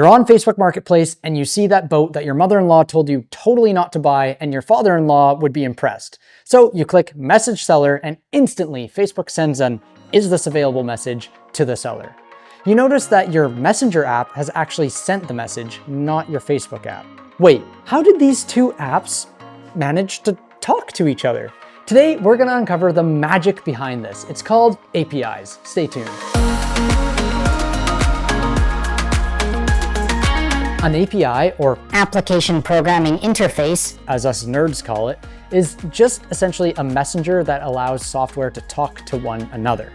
You're on Facebook Marketplace and you see that boat that your mother-in-law told you totally not to buy and your father-in-law would be impressed. So you click message seller and instantly Facebook sends an "is this available" message to the seller. You notice that your Messenger app has actually sent the message, not your Facebook app. Wait, how did these two apps manage to talk to each other? Today, we're gonna uncover the magic behind this. It's called APIs. Stay tuned. An API, or Application Programming Interface, as us nerds call it, is just essentially a messenger that allows software to talk to one another.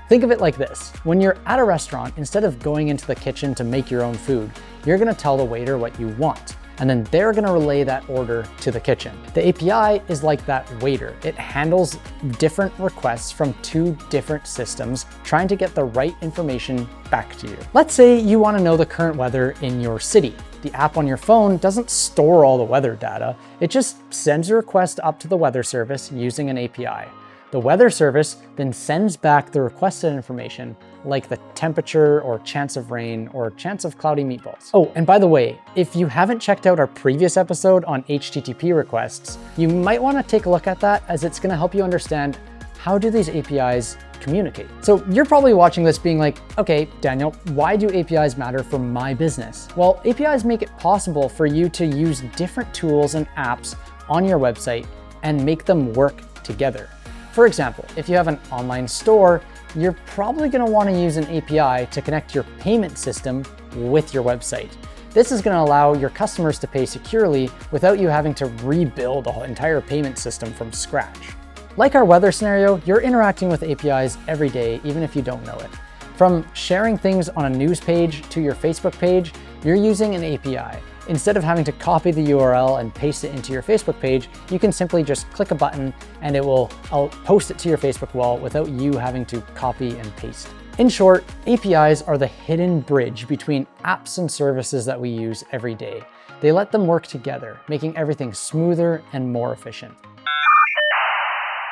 Think of it like this. When you're at a restaurant, instead of going into the kitchen to make your own food, you're gonna tell the waiter what you want, and then they're gonna relay that order to the kitchen. The API is like that waiter. It handles different requests from two different systems, trying to get the right information back to you. Let's say you wanna know the current weather in your city. The app on your phone doesn't store all the weather data. It just sends a request up to the weather service using an API. The weather service then sends back the requested information, like the temperature or chance of rain or chance of cloudy meatballs. Oh, and by the way, if you haven't checked out our previous episode on HTTP requests, you might want to take a look at that, as it's going to help you understand how do these APIs communicate. So you're probably watching this being like, okay, Daniel, why do APIs matter for my business? Well, APIs make it possible for you to use different tools and apps on your website and make them work together. For example, if you have an online store, you're probably going to want to use an API to connect your payment system with your website. This is going to allow your customers to pay securely without you having to rebuild the entire payment system from scratch. Like our weather scenario, you're interacting with APIs every day, even if you don't know it. From sharing things on a news page to your Facebook page, you're using an API. Instead of having to copy the URL and paste it into your Facebook page, you can simply just click a button and I'll post it to your Facebook wall without you having to copy and paste. In short, APIs are the hidden bridge between apps and services that we use every day. They let them work together, making everything smoother and more efficient.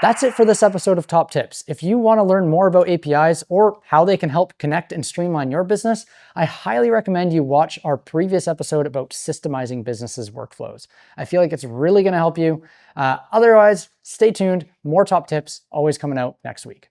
That's it for this episode of Top Tips. If you want to learn more about APIs or how they can help connect and streamline your business, I highly recommend you watch our previous episode about systemizing businesses' workflows. I feel like it's really going to help you. Otherwise, stay tuned. More Top Tips always coming out next week.